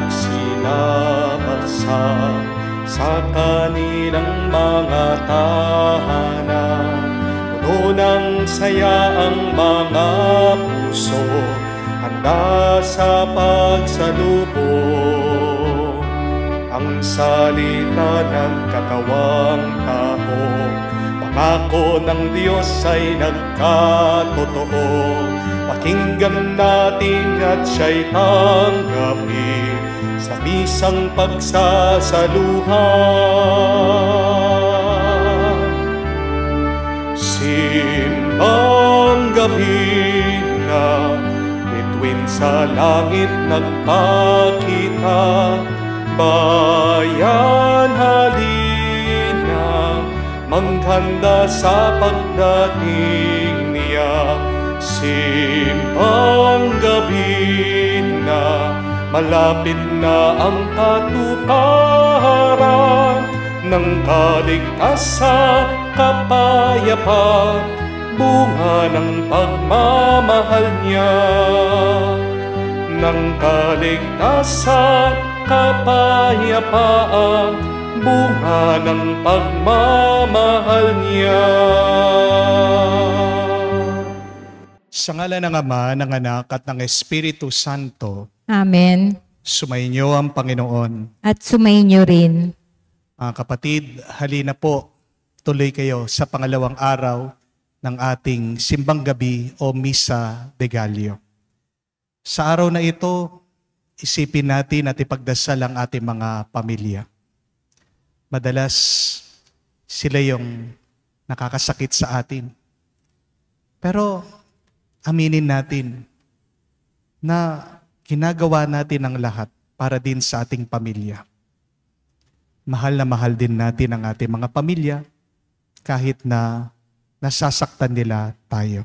nagsilabasa sa kanilang mga tahanan. Puno ng saya ang mga puso, handa sa pagsalubong. Ang salita ng katawang tao, pangako ng Diyos ay nagkatotoo. Pakinggan natin at siya'y tanggapin sa misang pagsasaluhan. Simbang gabi na, bituin sa langit nagpakita. Bayan, halina, maghanda sa pagdating niya. Simbang gabi na, malapit na ang katuparan ng kaligtasan, kapayapaan, bunga ng pagmamahal niya. Ng kaligtasan, kapayapaan, bunga ng pagmamahal niya. Sa ngalan ng Ama, ng Anak, at ng Espiritu Santo. Amen. Sumainyo ang Panginoon. At sumainyo rin. Mga kapatid, halina po, tuloy kayo sa pangalawang araw ng ating simbang gabi o Misa de Gallio. Sa araw na ito, isipin natin at ipagdasal ang ating mga pamilya. Madalas, sila yung nakakasakit sa atin. Pero, aminin natin na ginagawa natin ang lahat para din sa ating pamilya. Mahal na mahal din natin ang ating mga pamilya kahit na nasasaktan nila tayo.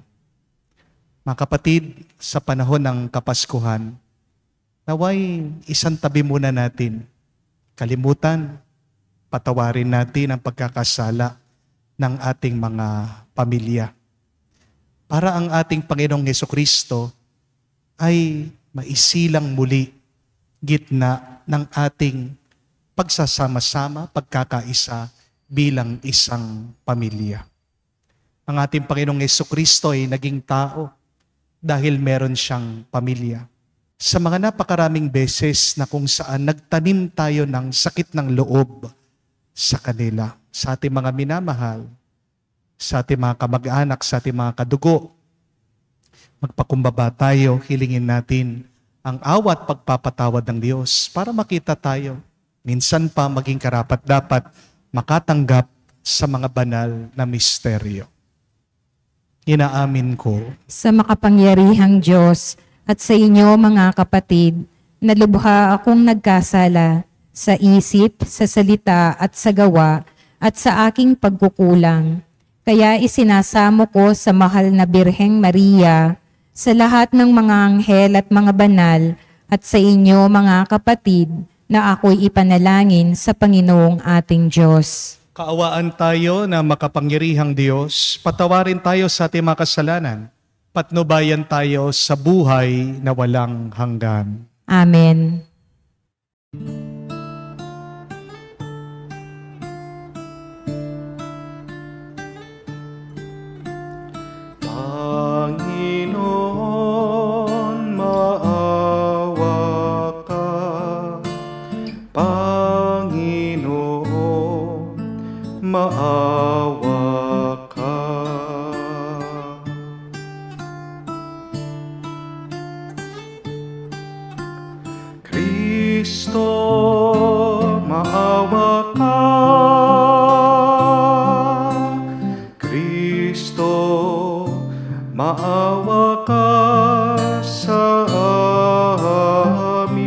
Mga kapatid, sa panahon ng Kapaskuhan, naway isang tabi muna natin, kalimutan, patawarin natin ang pagkakasala ng ating mga pamilya. Para ang ating Panginoong Hesukristo ay maisilang muli gitna ng ating pagsasama-sama, pagkakaisa bilang isang pamilya. Ang ating Panginoong Hesukristo ay naging tao dahil meron siyang pamilya. Sa mga napakaraming beses na kung saan nagtanim tayo ng sakit ng loob sa kanila, sa ating mga minamahal, sa ating mga kamag-anak, sa ating mga kadugo, magpakumbaba tayo, hilingin natin ang awat pagpapatawad ng Diyos para makita tayo, minsan pa maging karapat-dapat makatanggap sa mga banal na misteryo. Inaamin ko Sa makapangyarihang Diyos at sa inyo mga kapatid, na lubha akong nagkasala sa isip, sa salita at sa gawa at sa aking pagkukulang. Kaya isinasamo ko sa mahal na Birheng Maria, sa lahat ng mga anghel at mga banal, at sa inyo mga kapatid, na ako'y ipanalangin sa Panginoong ating Diyos. kaawaan tayo na makapangyarihang Diyos, patawarin tayo sa ating mga kasalanan, patnubayan tayo sa buhay na walang hanggan. Amen. Panginoon, maawa ka. Panginoon, maawa ka. Kristo, maawa ka. Kristo, maawa ka sa amin.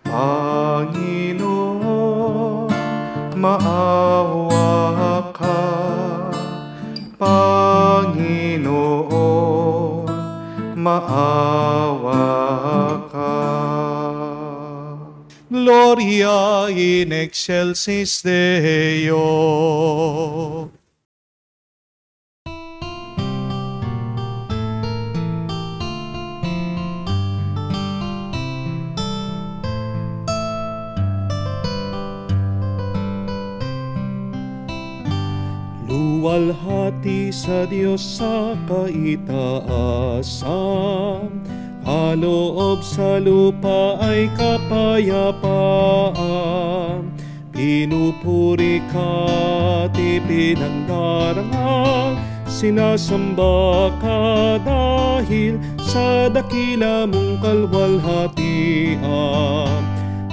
Panginoon, maawa ka. Panginoon, maawa ka. Gloria in excelsis Deo. Luwalhati sa Diyos sa kaitaasan, kaloob sa lupa ay kapayapaan. Pinupuri ka't ipinangdarangal, sinasamba ka dahil sa dakila mong kalwalhatian.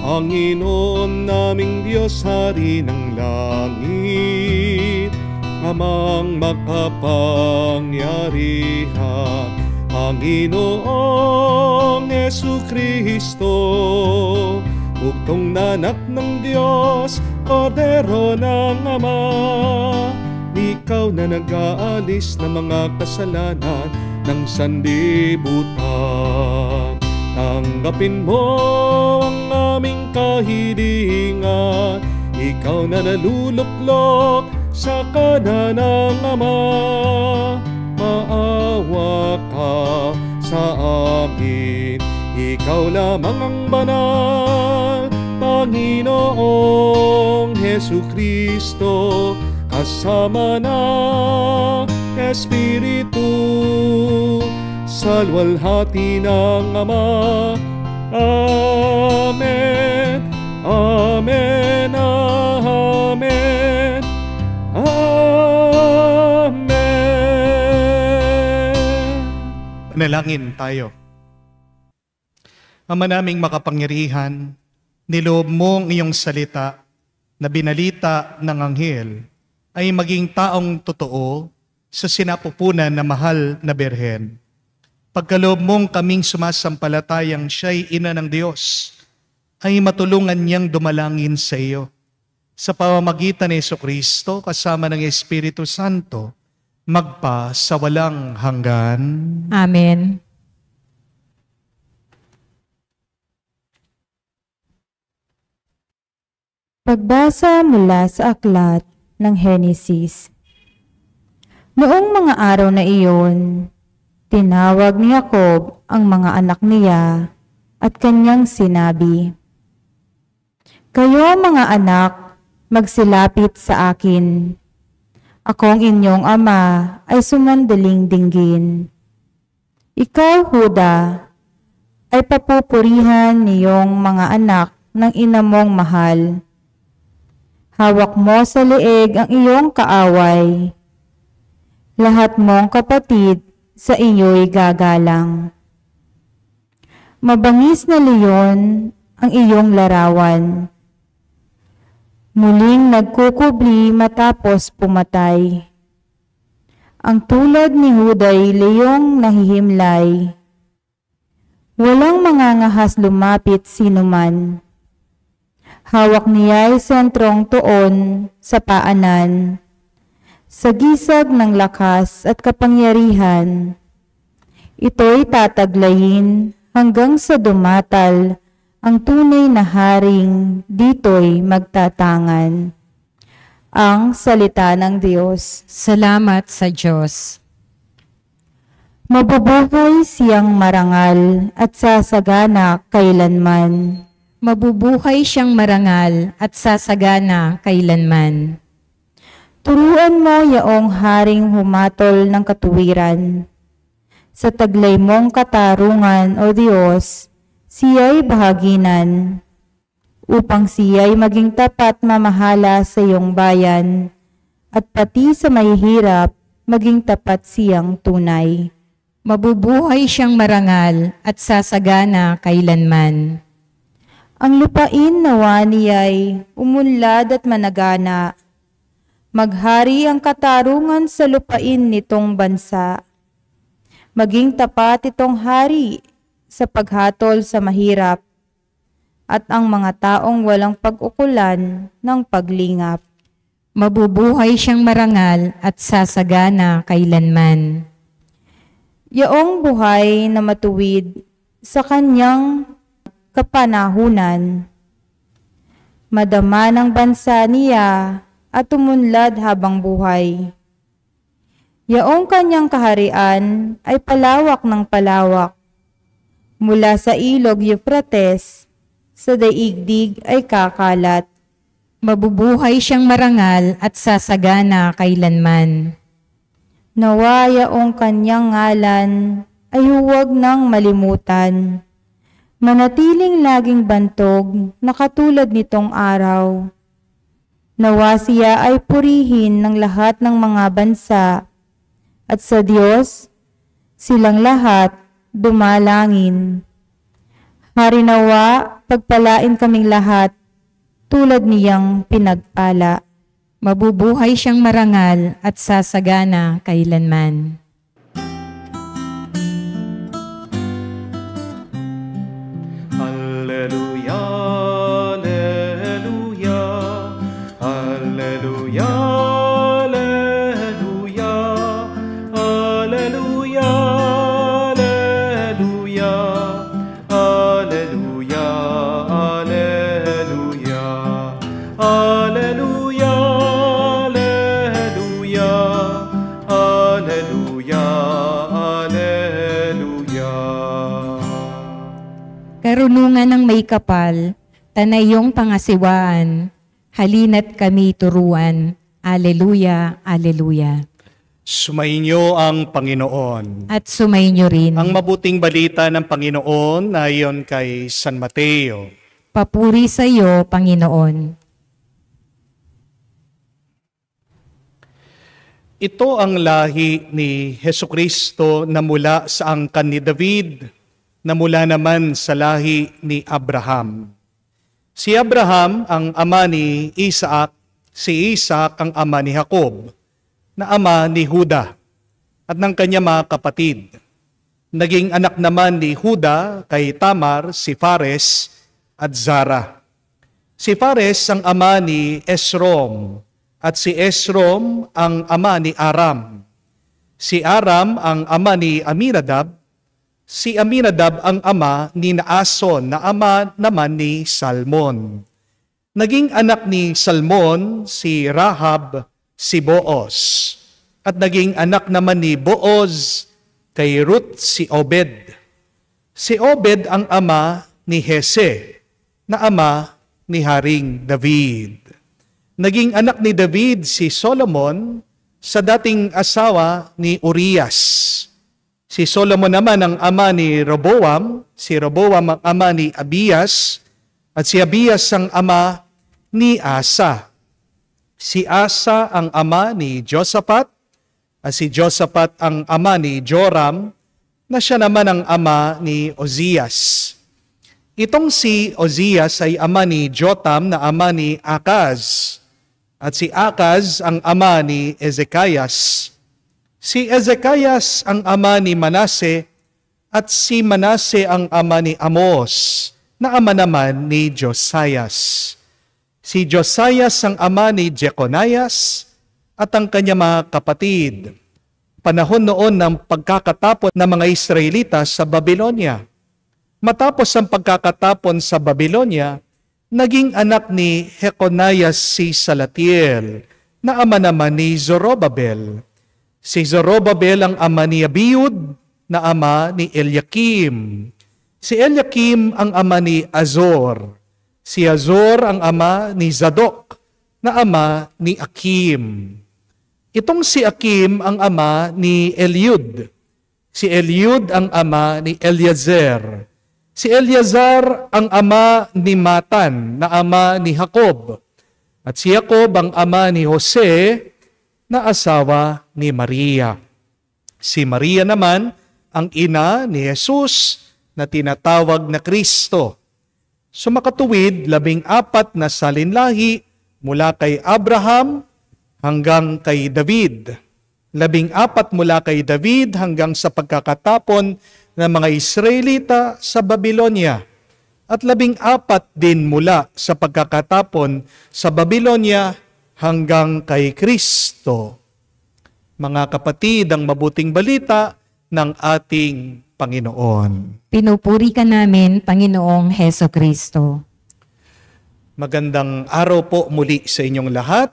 Panginoon naming Diyos, Hari ng langit, Amang makapangyarihan, Panginoong Jesucristo, bugtong na anak ng Diyos, Kordero ng Ama. Ikaw na nag-aalis ng mga kasalanan ng sanlibutan. Tanggapin mo ang aming kahilingan, ikaw na naluluklok sa kanan ng Ama. Maawa ka sa amin, ikaw lamang ang banal, Panginoong Jesucristo, kasama ng Espiritu, sa luwalhati ng Ama. Amen, Amen, Amen, Amen. Panalangin tayo. Ama naming makapangyarihan, niloob mo ang iyong salita na binalita ng anghel ay maging taong totoo sa sinapupunan na mahal na Birhen. Pagkaloob mong kaming sumasampalatayang siya'y ina ng Diyos, ay matulungan niyang dumalangin sa iyo. Sa pamamagitan ni Jesucristo kasama ng Espiritu Santo, magpa sa walang hanggan. Amen. Pagbasa mula sa aklat ng Henesis. Noong mga araw na iyon, tinawag ni Jacob ang mga anak niya at kanyang sinabi, "Kayo mga anak, magsilapit sa akin. Akong inyong ama ay sumandaling dinggin. Ikaw, Huda, ay papupurihan niyong mga anak ng ina mong mahal. Hawak mo sa leeg ang iyong kaaway. Lahat mong kapatid sa iyo'y gagalang. Mabangis na leyon ang iyong larawan. Muling nagkukubli matapos pumatay. Ang tulad ni Huday leyong nahihimlay. Walang mangangahas lumapit sinuman. Hawak niya'y sentrong tuon sa paanan. Sa gisag ng lakas at kapangyarihan, ito'y tataglayin hanggang sa dumatal ang tunay na haring dito'y magtatangan. Ang salita ng Diyos. Salamat sa Diyos. Mabubuhay siyang marangal at sasagana kailanman. Mabubuhay siyang marangal at sasagana kailanman. Turuan mo yaong haring humatol ng katuwiran. Sa taglay mong katarungan, O Diyos, siya'y bahaginan, upang siya'y maging tapat mamahala sa iyong bayan, at pati sa mahihirap, maging tapat siyang tunay. Mabubuhay siyang marangal at sasagana kailanman. Ang lupain nawa niya'y umunlad at managana. Maghari ang katarungan sa lupain nitong bansa. Maging tapat itong hari sa paghatol sa mahirap at ang mga taong walang pag-ukulan ng paglingap. Mabubuhay siyang marangal at sasagana kailanman. Yaong buhay na matuwid sa kanyang kapanahunan. Madama ng bansa niya at tumunlad habang buhay. Yaong kanyang kaharian ay palawak ng palawak. Mula sa ilog Euphrates, sa daigdig ay kakalat. Mabubuhay siyang marangal at sasagana kailanman. Nawa yaong kanyang ngalan ay huwag nang malimutan. Manatiling laging bantog na katulad nitong araw. Nawa siya ay purihin ng lahat ng mga bansa, at sa Diyos, silang lahat dumalangin. Hari nawa, pagpalain kaming lahat, tulad niyang pinagpala. Mabubuhay siyang marangal at sasagana kailanman. Alleluia, alleluia, alleluia, alleluia, alleluia, alleluia, alleluia, alleluia, alleluia, alleluia, alleluia. Karunungan ng may kapal, tanayong pangasiwaan, halina't kami turuan. Aleluya, aleluya. Sumainyo ang Panginoon. At sumainyo rin. Ang mabuting balita ng Panginoon ayon kay San Mateo. Papuri sa iyo, Panginoon. Ito ang lahi ni Hesukristo na mula sa angkan ni David, na mula naman sa lahi ni Abraham. Si Abraham ang ama ni Isaac, si Isaac ang ama ni Jacob, na ama ni Juda at ng kanyang mga kapatid. Naging anak naman ni Juda kay Tamar si Fares at Zara. Si Fares ang ama ni Esrom at si Esrom ang ama ni Aram. Si Aram ang ama ni Aminadab, si Aminadab ang ama ni Naason na ama naman ni Salmon. Naging anak ni Salmon si Rahab si Boaz, at naging anak naman ni Boaz kay Ruth si Obed. Si Obed ang ama ni Hese na ama ni Haring David. Naging anak ni David si Solomon sa dating asawa ni Urias. Si Solomon naman ang ama ni Roboam, si Roboam ang ama ni Abias, at si Abias ang ama ni Asa. Si Asa ang ama ni Josaphat, at si Josaphat ang ama ni Joram, na siya naman ang ama ni Ozias. Itong si Ozias ay ama ni Jotam na ama ni Akaz, at si Akaz ang ama ni Ezekias. Si Ezekias ang ama ni Manase, at si Manase ang ama ni Amos, na ama naman ni Josias. Si Josias ang ama ni Jeconias at ang kanyang mga kapatid. Panahon noon ng pagkakatapon ng mga Israelita sa Babylonia. Matapos ang pagkakatapon sa Babylonia, naging anak ni Jeconias si Salatiel, na ama naman ni Zorobabel. Si Zorobabel ang ama ni Abiud, na ama ni Eliakim. Si Eliakim ang ama ni Azor. Si Azor ang ama ni Zadok, na ama ni Akim. Itong si Akim ang ama ni Eliud. Si Eliud ang ama ni Eliezer. Si Eleazar ang ama ni Matan, na ama ni Jacob. At si Jacob ang ama ni Jose, na asawa ni Maria. Si Maria naman ang ina ni Jesus, na tinatawag na Kristo. Sumakatuwid 14 na salinlahi mula kay Abraham hanggang kay David. 14 mula kay David hanggang sa pagkakatapon ng mga Israelita sa Babylonia. At 14 din mula sa pagkakatapon sa Babylonia hanggang kay Kristo. Mga kapatid, ang mabuting balita ng ating Panginoon. Pinupuri ka namin, Panginoong Heso Kristo. Magandang araw po muli sa inyong lahat.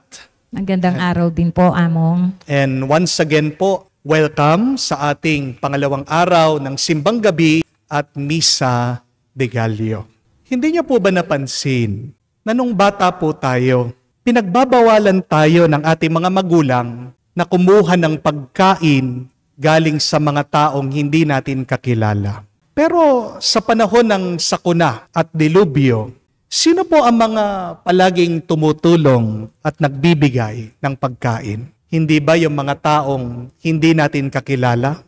Magandang araw din po, Among. And once again po, welcome sa ating pangalawang araw ng Simbang Gabi at Misa de Gallio. Hindi niyo po ba napansin na nung bata po tayo, pinagbabawalan tayo ng ating mga magulang na kumuha ng pagkain galing sa mga taong hindi natin kakilala. Pero sa panahon ng sakuna at dilubyo, sino po ang mga palaging tumutulong at nagbibigay ng pagkain? Hindi ba yung mga taong hindi natin kakilala?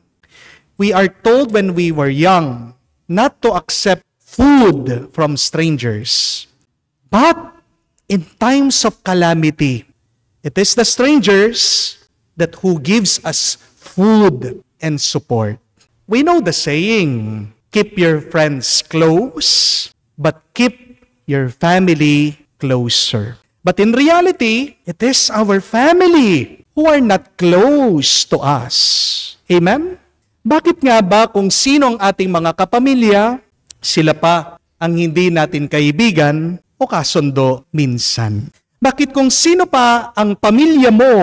We are told when we were young not to accept food from strangers. But in times of calamity, it is the strangers that who gives us food and support. We know the saying, keep your friends close, but keep your family closer. But in reality, it is our family who are not close to us. Amen? Bakit nga ba kung sino ang ating mga kapamilya, sila pa ang hindi natin kaibigan o kasundo minsan? Bakit kung sino pa ang pamilya mo,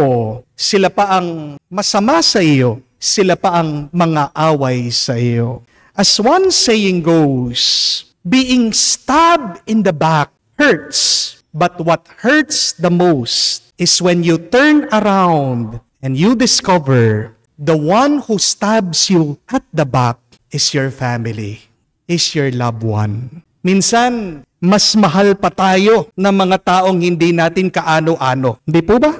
sila pa ang masama sa iyo, sila pa ang mga away sa iyo? As one saying goes, being stabbed in the back hurts, but what hurts the most is when you turn around and you discover the one who stabs you at the back is your family, is your loved one. Minsan, mas mahal pa tayo ng mga taong hindi natin kaano-ano. Hindi po ba?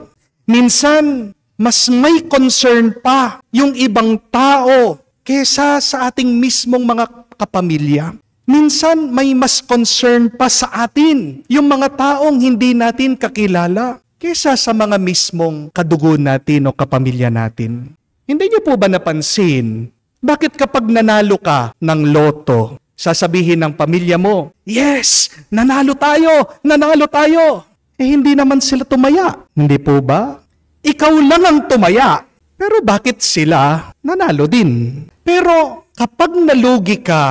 Minsan, mas may concern pa yung ibang tao kesa sa ating mismong mga kapamilya. Minsan, may mas concern pa sa atin yung mga taong hindi natin kakilala kesa sa mga mismong kadugo natin o kapamilya natin. Hindi niyo po ba napansin, bakit kapag nanalo ka ng loto, sasabihin ng pamilya mo, yes, nanalo tayo, nanalo tayo. Eh hindi naman sila tumaya. Hindi po ba? Ikaw lang ang tumaya. Pero bakit sila nanalo din? Pero kapag nalugi ka,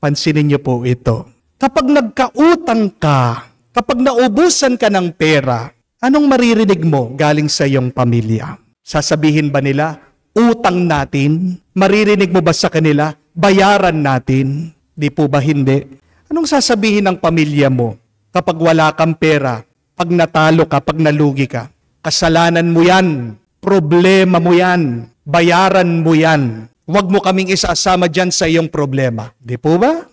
pansinin niyo po ito. Kapag nagkautang ka, kapag naubusan ka ng pera, anong maririnig mo galing sa iyong pamilya? Sasabihin ba nila, utang natin? Maririnig mo ba sa kanila, bayaran natin? Di po ba hindi? Anong sasabihin ng pamilya mo kapag wala kang pera, pag natalo ka, pag nalugi ka? Kasalanan mo yan, problema mo yan, bayaran mo yan. Huwag mo kaming isasama dyan sa iyong problema. Di po ba?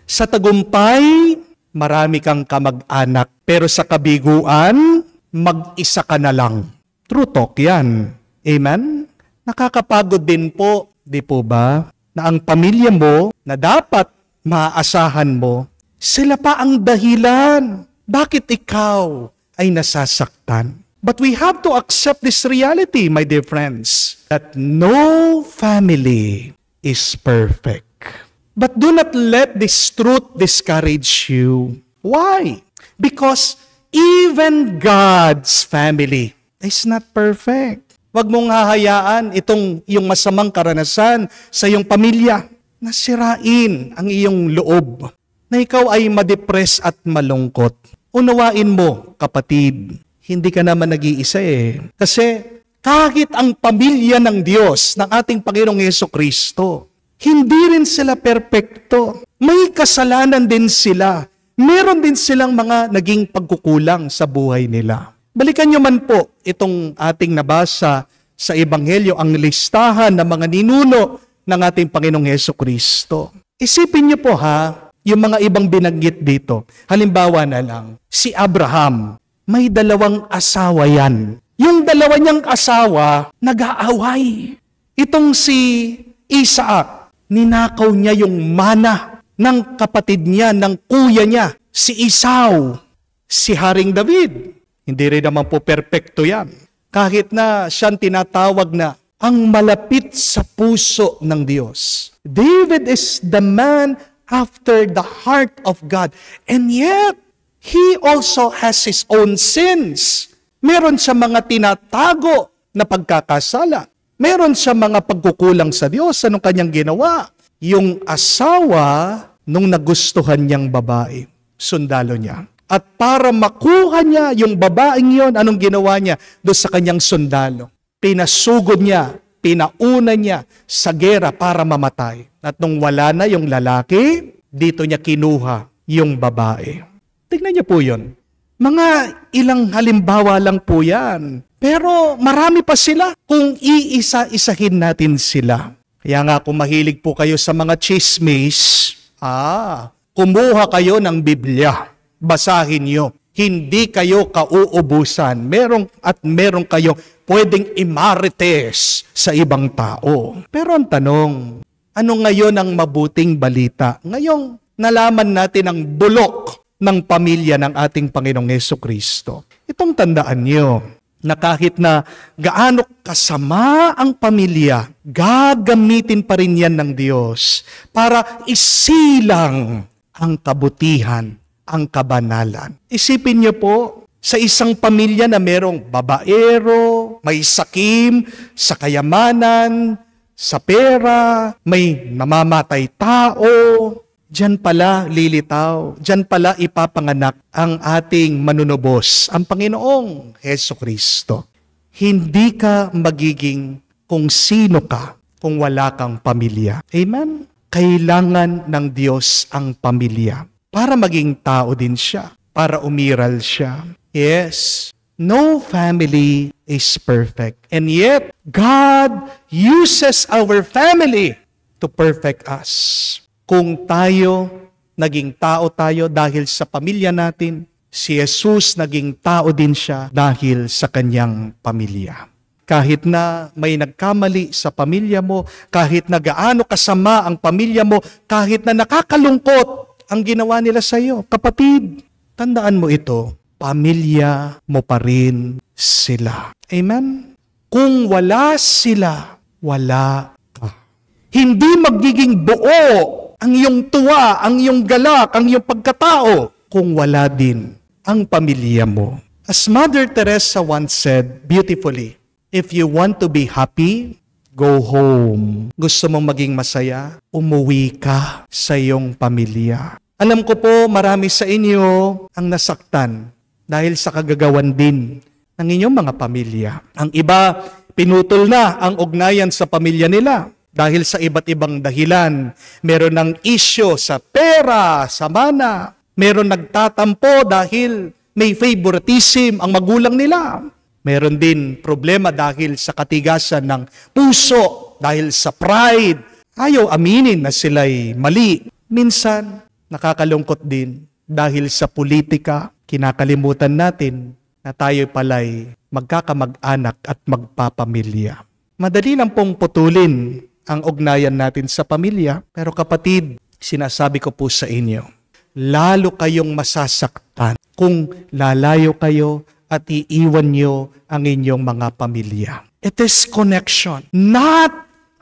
Sa tagumpay, marami kang kamag-anak, pero sa kabiguan, mag-isa ka na lang. True talk yan. Amen? Nakakapagod din po, di po ba? Na ang pamilya mo, na dapat maaasahan mo, sila pa ang dahilan. Bakit ikaw ay nasasaktan? But we have to accept this reality, my dear friends, that no family is perfect. But do not let this truth discourage you. Why? Because even God's family is not perfect. Huwag mong hahayaan yung masamang karanasan sa iyong pamilya na sirain ang iyong loob, na ikaw ay madepress at malungkot. Unawain mo, kapatid, hindi ka naman nag-iisa eh. Kasi kahit ang pamilya ng Diyos, ng ating Panginoong Jesucristo, hindi rin sila perpekto. May kasalanan din sila. Meron din silang mga naging pagkukulang sa buhay nila. Balikan nyo man po itong ating nabasa sa Ebanghelyo, ang listahan ng mga ninuno ng ating Panginoong Jesucristo. Isipin niyo po yung mga ibang binanggit dito. Halimbawa na lang, si Abraham, may 2 asawa yan. Yung 2 niyang asawa, nag-aaway. Itong si Isaac, ninakaw niya yung mana ng kapatid niya, ng kuya niya, si Esau. Si Haring David, hindi rin naman po perpekto yan. Kahit na siyang tinatawag na ang malapit sa puso ng Diyos. David is the man after the heart of God. And yet, he also has his own sins. Meron siya mga tinatago na pagkakasala. Meron siya mga pagkukulang sa Diyos. Anong kanyang ginawa? Yung asawa nung nagustuhan niyang babae, sundalo niya. At para makuha niya yung babaeng yon, anong ginawa niya doon sa kanyang sundalo? Pinasugod niya, pinauna niya sa gera para mamatay. At nung wala na yung lalaki, dito niya kinuha yung babae. Tignan niyo po yun. Mga ilang halimbawa lang po yan. Pero marami pa sila kung iisa-isahin natin sila. Kaya nga kung mahilig po kayo sa mga chismis, kumuha kayo ng Biblia. Basahin nyo. Hindi kayo kauubusan. Meron kayo pwedeng imarites sa ibang tao. Pero ang tanong, ano ngayon ang mabuting balita? Ngayong nalaman natin ang bulok ng pamilya ng ating Panginoong Hesukristo. Itong tandaan nyo, na kahit na gaano kasama ang pamilya, gagamitin pa rin yan ng Diyos para isilang ang kabutihan, ang kabanalan. Isipin niyo po, sa isang pamilya na merong babaero, may sakim, sa kayamanan, sa pera, may namamatay tao, diyan pala lilitaw, diyan pala ipapanganak ang ating manunubos, ang Panginoong Hesukristo. Hindi ka magiging kung sino ka kung wala kang pamilya. Amen? Kailangan ng Diyos ang pamilya para maging tao din siya, para umiral siya. Yes, no family is perfect. And yet, God uses our family to perfect us. Kung tayo, naging tao tayo dahil sa pamilya natin, si Jesus naging tao din siya dahil sa kanyang pamilya. Kahit na may nagkamali sa pamilya mo, kahit na gaano kasama ang pamilya mo, kahit na nakakalungkot ang ginawa nila sa iyo, kapatid, tandaan mo ito, pamilya mo pa rin sila. Amen? Kung wala sila, wala ka. Hindi magiging buo ang iyong tuwa, ang iyong galak, ang iyong pagkatao kung wala din ang pamilya mo. As Mother Teresa once said beautifully, if you want to be happy, go home. Gusto mong maging masaya? Umuwi ka sa iyong pamilya. Alam ko po, marami sa inyo ang nasaktan dahil sa kagagawan din ng inyong mga pamilya. Ang iba, pinutol na ang ugnayan sa pamilya nila dahil sa iba't ibang dahilan. Meron ng isyo sa pera, sa mana. Meron nagtatampo dahil may favoritism ang magulang nila. Meron din problema dahil sa katigasan ng puso, dahil sa pride. Ayaw aminin na sila'y mali. Minsan, nakakalungkot din dahil sa politika, kinakalimutan natin na tayo pala'y magkakamag-anak at magpapamilya. Madali lang pong putulin ang ugnayan natin sa pamilya, pero kapatid, sinasabi ko po sa inyo, lalo kayong masasaktan kung lalayo kayo at iiwan nyo ang inyong mga pamilya. It is connection, not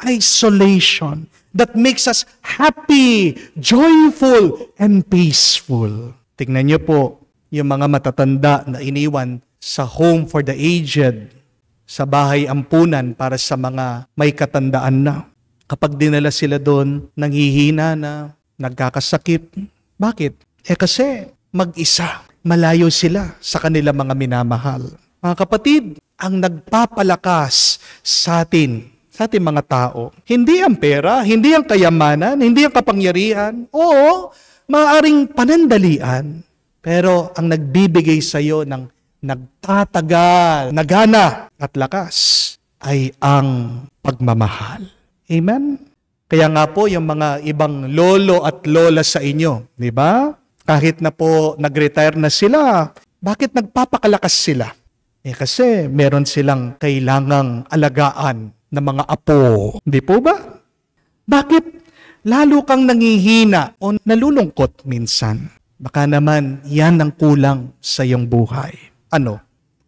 isolation, that makes us happy, joyful, and peaceful. Tingnan niyo po yung mga matatanda na iniwan sa home for the aged, sa bahay ampunan para sa mga may katandaan na. Kapag dinala sila doon, nanghihina na, nagkakasakit. Bakit? Kasi mag-isa, malayo sila sa kanilang mga minamahal. Mga kapatid, ang nagpapalakas sa ating mga tao, hindi ang pera, hindi ang kayamanan, hindi ang kapangyarihan. Oo, maaaring panandalian. Pero ang nagbibigay sa iyo ng nagtatagal, nagana at lakas ay ang pagmamahal. Amen? Kaya nga po yung mga ibang lolo at lola sa inyo, di ba? Kahit na po nag-retire na sila, bakit nagpapakalakas sila? Kasi meron silang kailangang alagaan ng mga apo. Di po ba? Bakit lalo kang nangihina o nalulungkot minsan? Baka naman yan ang kulang sa iyong buhay. Ano?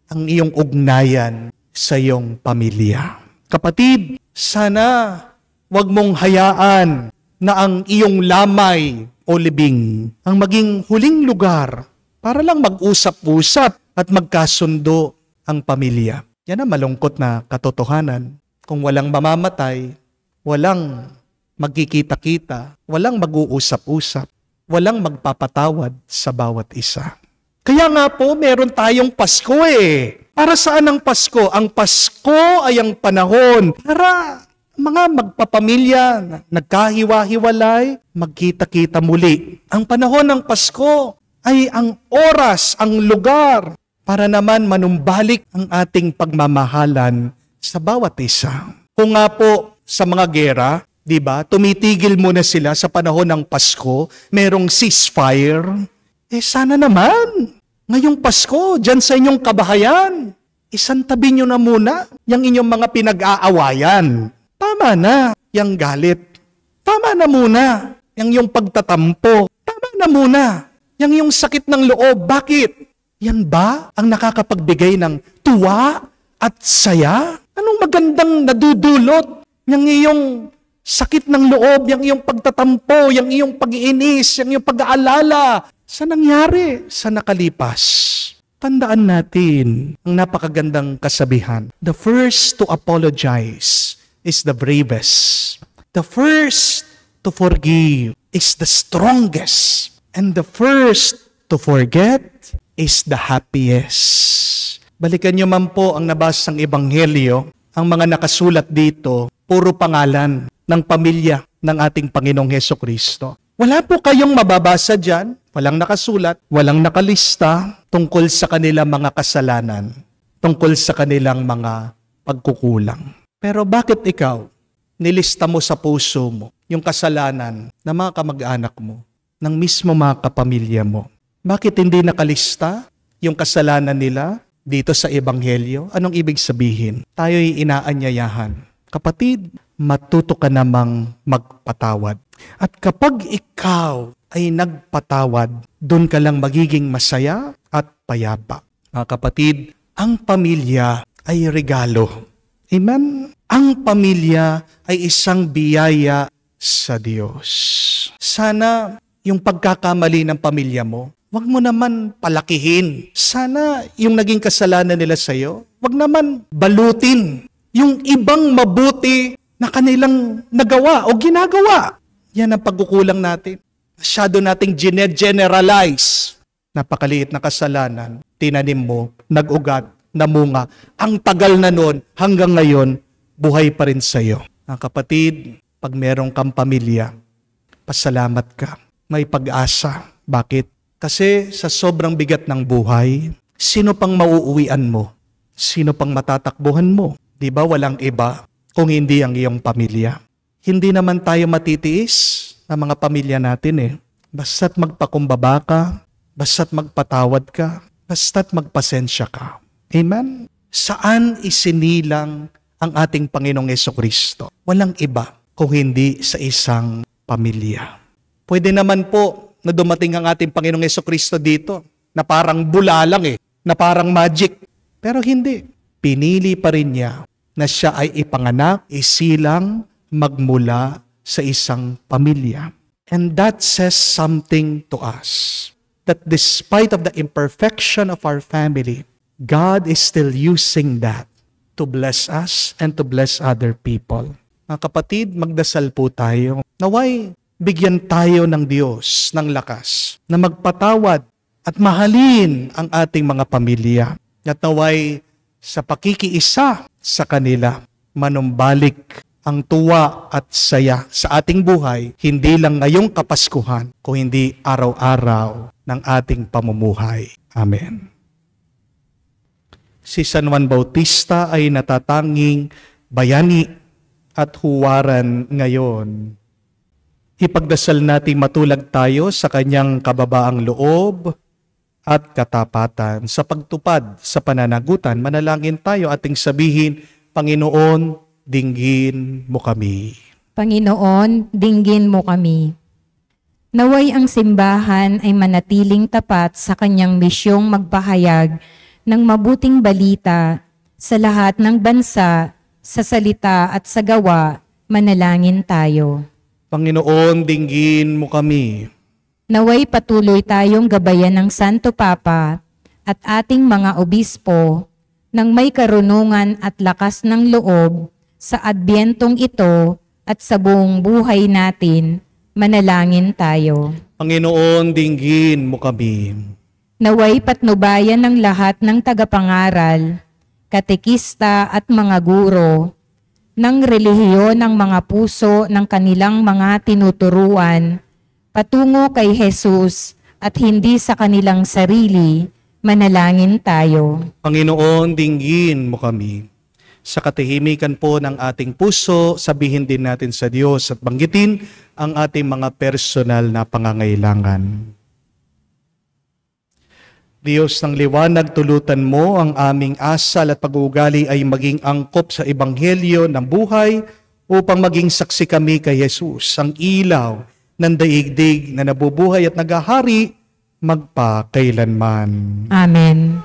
Ang iyong ugnayan sa iyong pamilya. Kapatid, sana wag mong hayaan na ang iyong lamay o libing ang maging huling lugar para lang mag-usap-usap at magkasundo ang pamilya. Yan ang malungkot na katotohanan. Kung walang mamamatay, walang magkikita-kita, walang mag-uusap-usap, walang magpapatawad sa bawat isa. Kaya nga po, meron tayong Pasko Para saan ang Pasko? Ang Pasko ay ang panahon para mga magpapamilya, nagkahiwa-hiwalay, magkita-kita muli. Ang panahon ng Pasko ay ang oras, ang lugar para naman manumbalik ang ating pagmamahalan sa bawat isa. Kung nga po sa mga gera, di ba, tumitigil muna sila sa panahon ng Pasko, merong ceasefire. Sana naman, ngayong Pasko, dyan sa inyong kabahayan, isantabi nyo na muna yung inyong mga pinag-aawayan. Tama na yung galit. Tama na muna yung pagtatampo. Tama na muna yung sakit ng loob. Bakit? Yan ba ang nakakapagbigay ng tuwa at saya? Anong magandang nadudulot? Yung iyong sakit ng loob, yung iyong pagtatampo, yung iyong pag-iinis, yung iyong pag-aalala sa nangyari, sa nakalipas. Tandaan natin ang napakagandang kasabihan. The first to apologize is the bravest. The first to forgive is the strongest. And the first to forget is the happiest. Balikan niyo man po ang nabasang ebanghelyo, ang mga nakasulat dito, puro pangalan ng pamilya ng ating Panginoong Hesukristo. Wala po kayong mababasa dyan, walang nakasulat, walang nakalista tungkol sa kanilang mga kasalanan, tungkol sa kanilang mga pagkukulang. Pero bakit ikaw, nilista mo sa puso mo yung kasalanan ng mga kamag-anak mo, ng mismo mga kapamilya mo? Bakit hindi nakalista yung kasalanan nila dito sa Ebanghelyo? Anong ibig sabihin? Tayo'y inaanyayahan. Kapatid, matuto ka namang magpatawad. At kapag ikaw ay nagpatawad, doon ka lang magiging masaya at payapa. Mga kapatid, ang pamilya ay regalo. Amen? Ang pamilya ay isang biyaya sa Diyos. Sana yung pagkakamali ng pamilya mo, wag mo naman palakihin. Sana yung naging kasalanan nila sa'yo, wag naman balutin yung ibang mabuti na kanilang nagawa o ginagawa. Yan ang pagkukulang natin. Masyado nating generalize. Napakaliit na kasalanan, tinanim mo, nag-ugat, namunga. Ang tagal na nun, hanggang ngayon, buhay pa rin sa'yo. Mga kapatid, pag merong kang pamilya, pasalamat ka. May pag-asa. Bakit? Kasi sa sobrang bigat ng buhay, sino pang mauuwian mo? Sino pang matatakbuhan mo? Di ba walang iba kung hindi ang iyong pamilya? Hindi naman tayo matitiis ng mga pamilya natin eh. Basta't magpakumbaba ka, basta't magpatawad ka, basta't magpasensya ka. Amen? Saan isinilang ang ating Panginoong Hesukristo? Walang iba kung hindi sa isang pamilya. Pwede naman po na dumating ang ating Panginoong Hesukristo dito, na parang bulalang na parang magic. Pero hindi. Pinili pa rin niya na siya ay ipanganak, isilang, magmula sa isang pamilya. And that says something to us. That despite of the imperfection of our family, God is still using that to bless us and to bless other people. Mga kapatid, magdasal po tayo. Naway, bigyan tayo ng Diyos ng lakas na magpatawad at mahalin ang ating mga pamilya. At naway sa pakikiisa sa kanila, manumbalik ang tuwa at saya sa ating buhay, hindi lang ngayong Kapaskuhan, kung hindi araw-araw ng ating pamumuhay. Amen. Si San Juan Bautista ay natatanging bayani at huwaran ngayon. Ipagdasal natin matulag tayo sa kanyang kababaang loob at katapatan. Sa pagtupad sa pananagutan, manalangin tayo ating sabihin, Panginoon, dinggin mo kami. Panginoon, dinggin mo kami. Naway ang simbahan ay manatiling tapat sa kanyang misyong magpahayag ng mabuting balita sa lahat ng bansa, sa salita at sa gawa. Manalangin tayo. Panginoon, dinggin mo kami. Naway patuloy tayong gabayan ng Santo Papa at ating mga obispo ng may karunungan at lakas ng loob sa adbyentong ito at sa buong buhay natin. Manalangin tayo. Panginoon, dinggin mo kami. Naway patnubayan ng lahat ng tagapangaral, katekista at mga guro ng relihiyon ng mga puso ng kanilang mga tinuturuan patungo kay Jesus at hindi sa kanilang sarili, manalangin tayo. Panginoon, dinggin mo kami. Sa katahimikan po ng ating puso, sabihin din natin sa Diyos at banggitin ang ating mga personal na pangangailangan. Diyos ng liwanag, tulutan mo ang aming asal at pag-uugali ay maging angkop sa ebanghelyo ng buhay upang maging saksi kami kay Jesus, ang ilaw ng daigdig na nabubuhay at naghahari magpakailanman. Amen.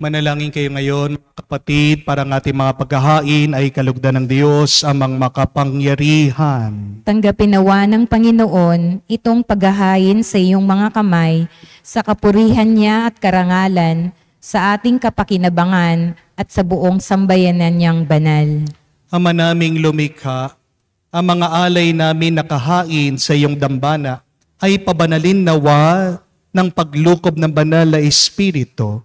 Manalangin kayo ngayon, kapatid, para ang ating mga paghahain ay kalugdan ng Diyos amang makapangyarihan. Tanggapin nawa ng Panginoon itong paghahain sa iyong mga kamay sa kapurihan niya at karangalan sa ating kapakinabangan at sa buong sambayanan niyang banal. Ama naming lumikha, ang mga alay namin nakahain sa iyong dambana ay pabanalin nawa ng paglukob ng banal na Espiritu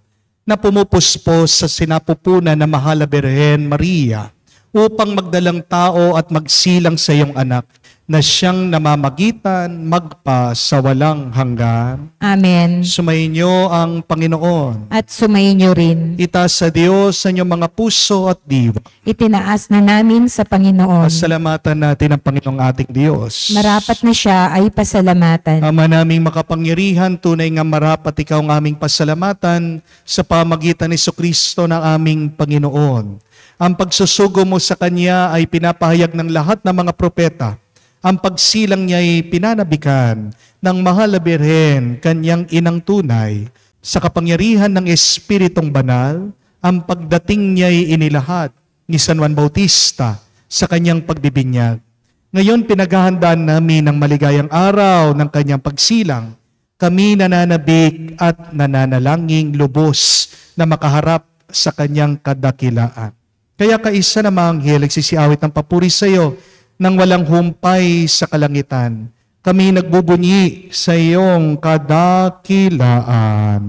na pumupuspos sa sinapupunan na Mahal na Birhen Maria upang magdalang tao at magsilang sa iyong anak na siyang namamagitan magpa sa walang hanggan. Amen. Sumainyo ang Panginoon. At sumainyo rin. Itaas sa Diyos sa inyong mga puso at diwa. Itinaas na namin sa Panginoon. Pasalamatan natin ang Panginoong ating Diyos. Marapat na siya ay pasalamatan. Ama naming makapangyarihan, tunay nga marapat ikaw ang aming pasalamatan sa pamagitan ni Jesucristo ng aming Panginoon. Ang pagsusugo mo sa Kanya ay pinapahayag ng lahat ng mga propeta. Ang pagsilang niya ay pinanabikan ng Mahal na Birhen, Kanyang inang tunay. Sa kapangyarihan ng Espiritong Banal, ang pagdating niya ay inilahat ni San Juan Bautista sa kanyang pagbibinyag. Ngayon pinaghahandaan namin ang maligayang araw ng kanyang pagsilang. Kami nananabik at nananalangin lubos na makaharap sa kanyang kadakilaan. Kaya kaisa na mga anghel nagsisiawit ng papuri sa iyo nang walang humpay sa kalangitan. Kami nagbubunyi sa iyong kadakilaan.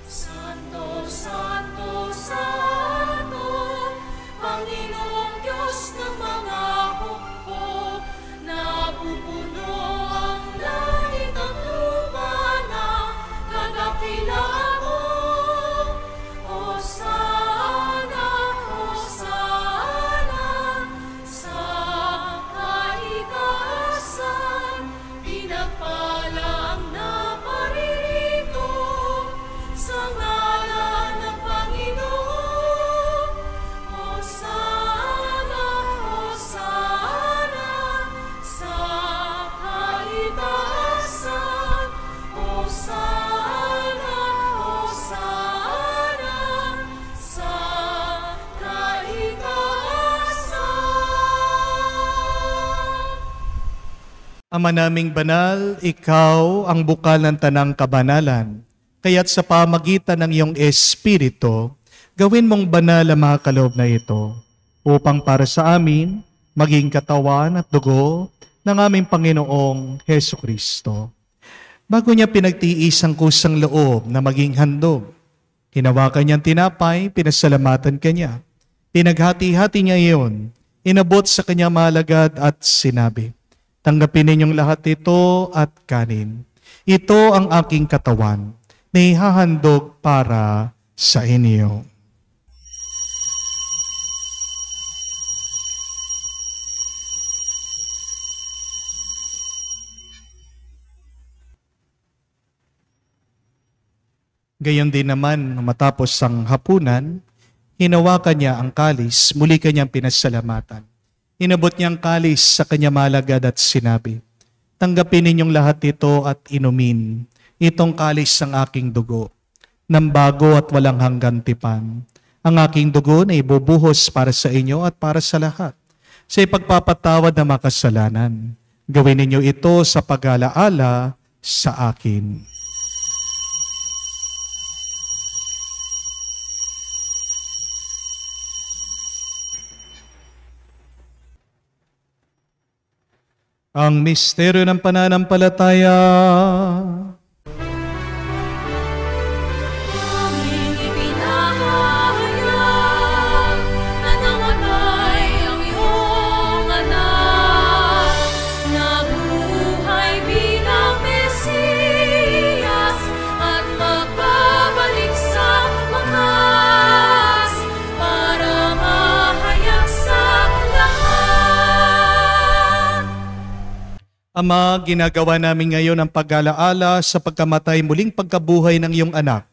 Santo, Santo, Santo, Panginoong Diyos ng mga hukbo, napupuno ang langit at lupa ng kadakilaan mo. Hosana, Hosana, sa kaitaasan, pinagpala ang naparirito sa ngalan ng Panginoon. Hosana, Hosana, sa kaitaasan. Hosana, Hosana, sa kaitaasan. Ama naming banal, ikaw ang bukal ng tanang kabanalan. Kaya't sa pamagitan ng iyong Espiritu, gawin mong banal ang mga kaloob na ito, upang para sa amin, maging katawan at dugo ng aming Panginoong Heso Kristo. Bago niya pinagtiis ang kusang loob na maging handog, hinawakan niyang tinapay, pinasalamatan kanya. Pinaghati-hati niya iyon, inabot sa kanyang malagad at sinabi, "Tanggapin ninyong lahat ito at kanin. Ito ang aking katawan na ihahandog para sa inyo." Gayon din naman, matapos ang hapunan, hinawakan niya ang kalis, muli kanyang pinasalamatan. Inabot niya ang kalis sa kanya malagad at sinabi, "Tanggapin ninyong lahat ito at inumin. Itong kalis ang aking dugo, ng bago at walang hanggang tipan. Ang aking dugo na ibubuhos para sa inyo at para sa lahat, sa ipagpapatawad ng makasalanan. Gawin ninyo ito sa pag-alaala sa akin." Ang misteryo ng pananampalataya. Aming ipinahayag na namatay ang iyong anak, nabuhay bilang Mesiyas at magbabalik sa wakas para mahayag sa lahat. Ama, ginagawa namin ngayon ang pag-alaala sa pagkamatay muling pagkabuhay ng iyong anak.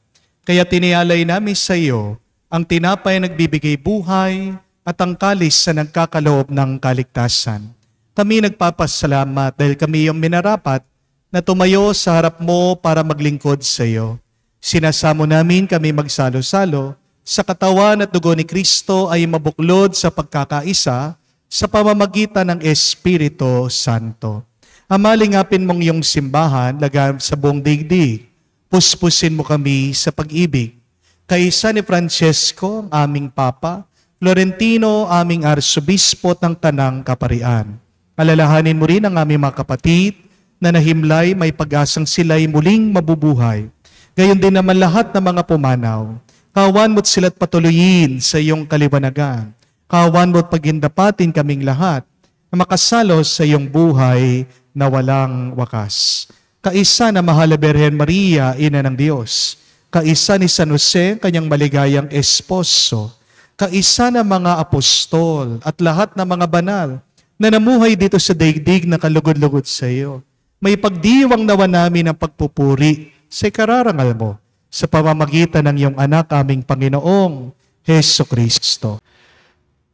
Kaya tinialay namin sa iyo ang tinapay na nagbibigay buhay at ang kalis na nagkakaloob ng kaligtasan. Kami nagpapasalamat dahil kami iyong minarapat na tumayo sa harap mo para maglingkod sa iyo. Sinasamo namin kami magsalo-salo sa katawan at dugo ni Kristo ay mabuklod sa pagkakaisa sa pamamagitan ng Espiritu Santo. Ama, lingapin mong iyong simbahan, lagam sa buong digdig. Puspusin mo kami sa pag-ibig. Kaisa ni Francesco, aming Papa, Florentino, aming Arsobispo ng Tanang Kaparian. Alalahanin mo rin ang aming mga kapatid na nahimlay, may pag-asang sila'y muling mabubuhay. Gayon din naman lahat ng mga pumanaw. Kawan mo't sila't patuloyin sa iyong kaliwanagan. Kawan mo't pagindapatin kaming lahat na makasalo sa iyong buhay na walang wakas. Kaisa na mahal na Birhen Maria, Ina ng Diyos. Kaisa ni San Jose, kanyang maligayang esposo. Kaisa na mga apostol at lahat ng mga banal na namuhay dito sa daigdig na kalugod-lugod sa iyo. May pagdiwang nawa namin ang pagpupuri sa ikararangal mo sa pamamagitan ng iyong anak, aming Panginoong Heso Kristo.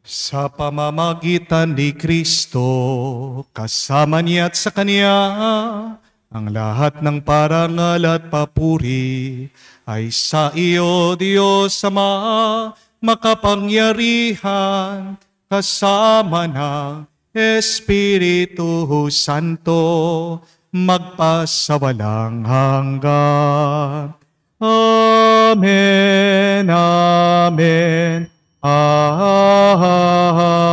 Sa pamamagitan ni Kristo, kasama niya at sa Kanya, ang lahat ng parangal at papuri ay sa iyo, Diyos Ama, makapangyarihan, kasama ng Espiritu Santo, magpasawalang hanggan. Amen, Amen.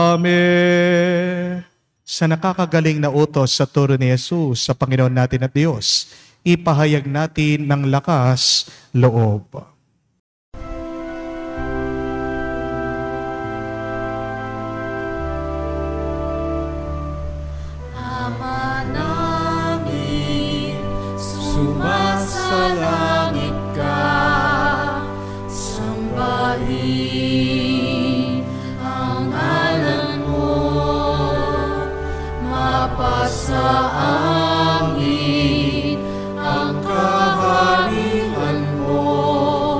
Amen. Sa nakakagaling na utos sa turo ni Jesus sa Panginoon natin at Diyos, ipahayag natin ng lakas loob. Ama namin, sumasalangit ka, sambahin ang ngalan mo, mapasa amin ang kaharian mo,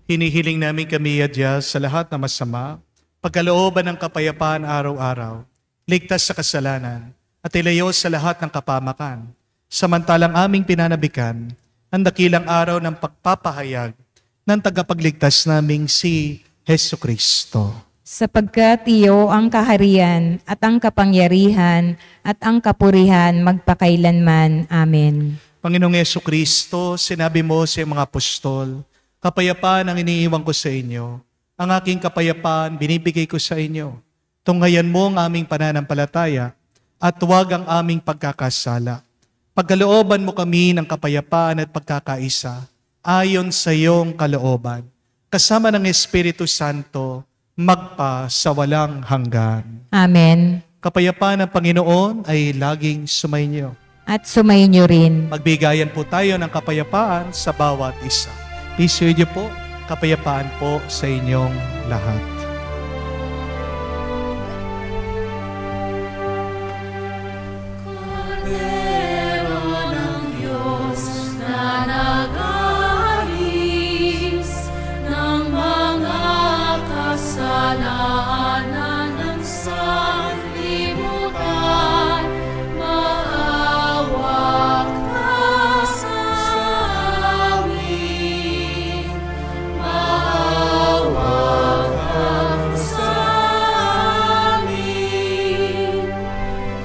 Hinihiling namin kami, Diyos, sa lahat na masama, pagkalooban ng kapayapaan araw-araw, ligtas sa kasalanan, at ilayo sa lahat ng kapamakan. Samantalang aming pinanabikan ang dakilang araw ng pagpapahayag ng tagapagligtas naming si Hesu Kristo. Sapagkat iyo ang kaharian at ang kapangyarihan at ang kapurihan magpakailanman. Amen. Panginoong Hesu Kristo, sinabi mo sa mga apostol, kapayapaan ang iniiwan ko sa inyo. Ang aking kapayapaan binibigay ko sa inyo. Tunghayan mo ang aming pananampalataya at huwag ang aming pagkakasala. Pagkalooban mo kami ng kapayapaan at pagkakaisa ayon sa iyong kalooban. Kasama ng Espiritu Santo, magpa sa walang hanggan. Amen. Kapayapaan ng Panginoon ay laging sumainyo. At sumainyo rin. Magbigayan po tayo ng kapayapaan sa bawat isa. Peace with you po. Kapayapaan po sa inyong lahat. Cordero ng Diyos na nag-aalis ng mga kasalanan ng sanlibutan, maawa ka sa amin. Maawa ka sa amin.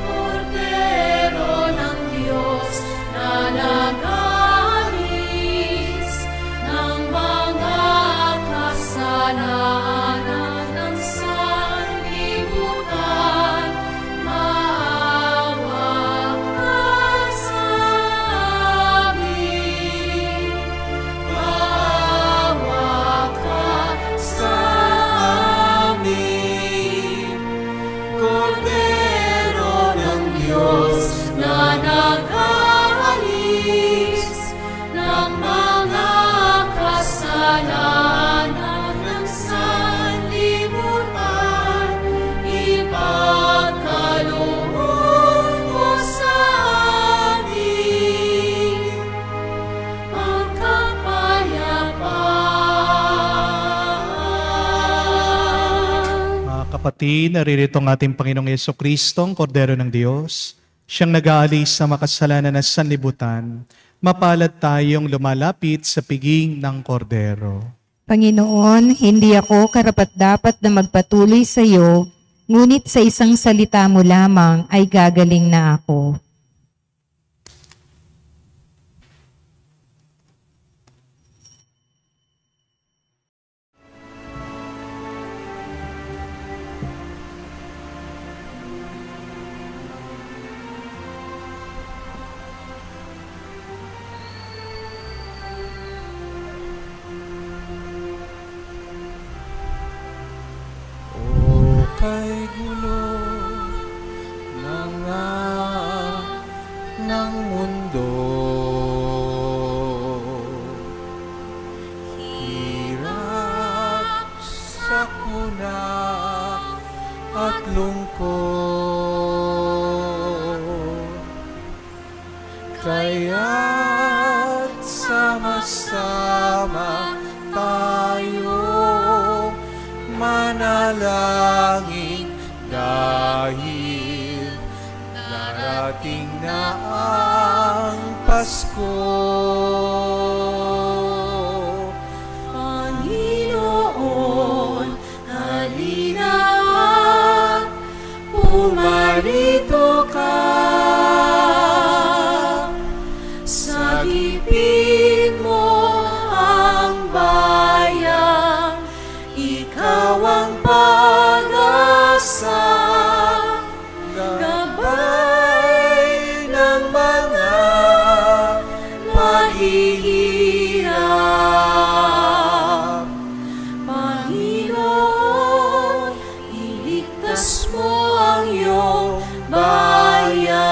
Cordero ng Diyos na nag-aalis ng mga kasalanan ng sanlibutan, maawa ka sa amin. Maawa ka sa amin. Cordero ng Diyos na nag-aalis ng mga kasalanan ng sanlibutan, ipagkaloob mo sa amin ang kapayapaan. Mga kapatid, naririto ang ating Panginoong Jesucristo, ang Kordero ng Diyos. Siyang nag-aalis sa makasalanan ng sanlibutan. Mapalad tayong lumalapit sa piging ng Kordero. Panginoon, hindi ako karapat-dapat na magpatuloy sa iyo, ngunit sa isang salita mo lamang ay gagaling na ako. O kay gulo ng mundo, hirap, sakuna at lungkot, kaya't sama-sama tayo manalangin dahil darating na ang Pasko. Panginoon, halina at pumarito ka. Sagipin mo ang bayan, ikaw ang pag-asa, gabay ng mga mahihirap. Panginoon, iligtas mo ang iyong bayan.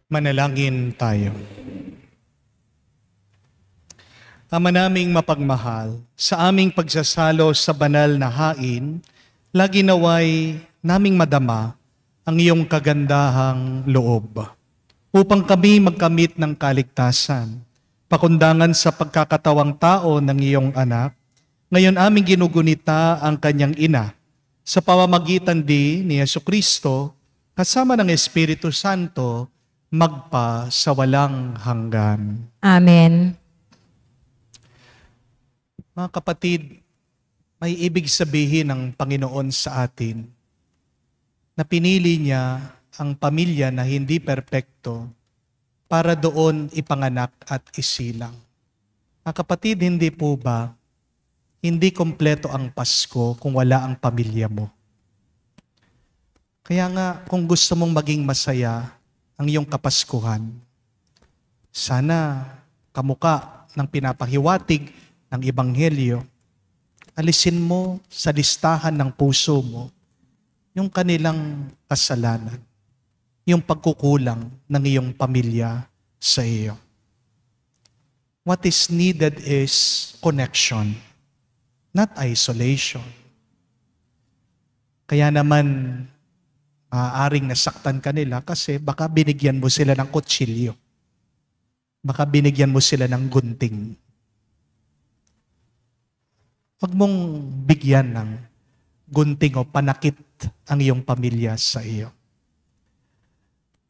Manalangin tayo. Ama naming mapagmahal, sa aming pagsasalo sa banal na hain, lagi naway naming madama ang iyong kagandahang loob, upang kami magkamit ng kaligtasan pakundangan sa pagkakatawang tao ng iyong anak, ngayon aming ginugunita ang kanyang ina sa pamamagitan din ni Jesucristo kasama ng Espiritu Santo magpa sa walang hanggan. Amen. Mga kapatid, may ibig sabihin ng Panginoon sa atin na pinili niya ang pamilya na hindi perpekto para doon ipanganak at isilang. Mga kapatid, hindi po ba, hindi kompleto ang Pasko kung wala ang pamilya mo? Kaya nga, kung gusto mong maging masaya ang iyong Kapaskuhan, sana kamuka ng pinapahiwatig ng Ebanghelyo, alisin mo sa listahan ng puso mo yung kanilang kasalanan, yung pagkukulang ng iyong pamilya sa iyo. What is needed is connection, not isolation. Kaya naman, maaaring nasaktan ka nila kasi baka binigyan mo sila ng kutsilyo. Baka binigyan mo sila ng gunting. Huwag mong bigyan ng gunting o panakit ang iyong pamilya sa iyo.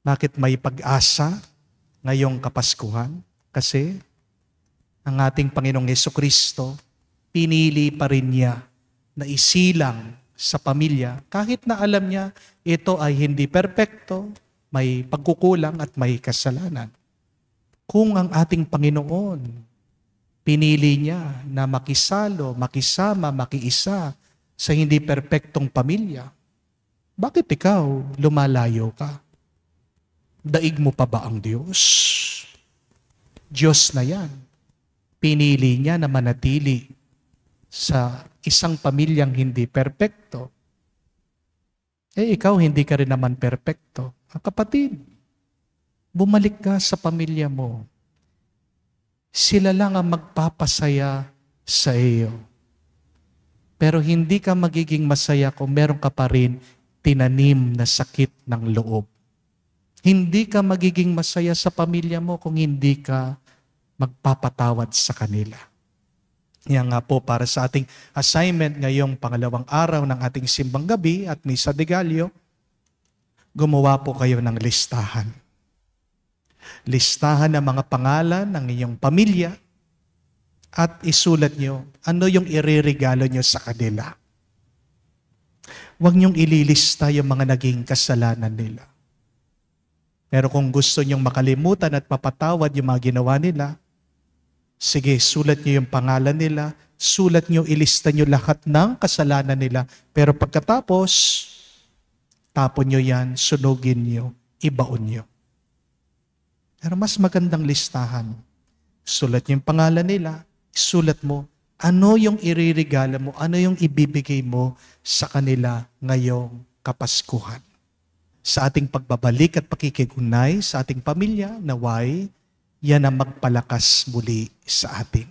Bakit may pag-asa ngayong Kapaskuhan? Kasi ang ating Panginoong Jesucristo, pinili pa rin niya na isilang sa pamilya kahit na alam niya ito ay hindi perpekto, may pagkukulang at may kasalanan. Kung ang ating Panginoon pinili niya na makisalo, makisama, makiisa sa hindi perpektong pamilya, bakit ikaw lumalayo ka? Daig mo pa ba ang Diyos? Diyos na yan. Pinili niya na manatili sa isang pamilyang hindi perpekto. Ikaw hindi ka rin naman perpekto. Kapatid, bumalik ka sa pamilya mo. Sila lang ang magpapasaya sa iyo. Pero hindi ka magiging masaya kung meron ka pa rin tinanim na sakit ng loob. Hindi ka magiging masaya sa pamilya mo kung hindi ka magpapatawad sa kanila. Yan nga po para sa ating assignment ngayong pangalawang araw ng ating simbang gabi at Misa de Gallo, gumawa po kayo ng listahan. Listahan ng mga pangalan ng inyong pamilya at isulat nyo ano yung ireregalo nyo sa kanila. Huwag nyong ililista yung mga naging kasalanan nila. Pero kung gusto nyong makalimutan at mapatawad yung mga ginawa nila, sige, sulat nyo yung pangalan nila, sulat nyo, ilista nyo lahat ng kasalanan nila. Pero pagkatapos, tapon nyo yan, sunugin nyo, ibaon nyo. Pero mas magandang listahan. Sulat niyo yung pangalan nila, sulat mo, ano yung iririgala mo, ano yung ibibigay mo sa kanila ngayong Kapaskuhan. Sa ating pagbabalik at pakikigunay sa ating pamilya, naway, yan ang magpalakas muli sa atin.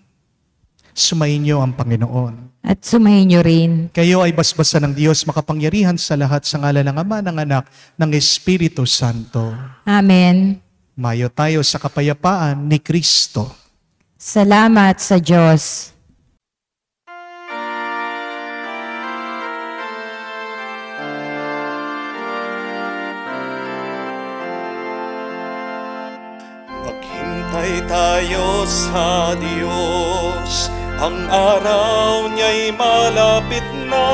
Sumayin niyo ang Panginoon. At sumayin niyo rin. Kayo ay basbasan ng Diyos makapangyarihan sa lahat sa ngalan ng Ama, ng Anak, ng Espiritu Santo. Amen. Mayo tayo sa kapayapaan ni Kristo. Salamat sa Diyos. Maghintay tayo sa Diyos, ang araw niya'y malapit na.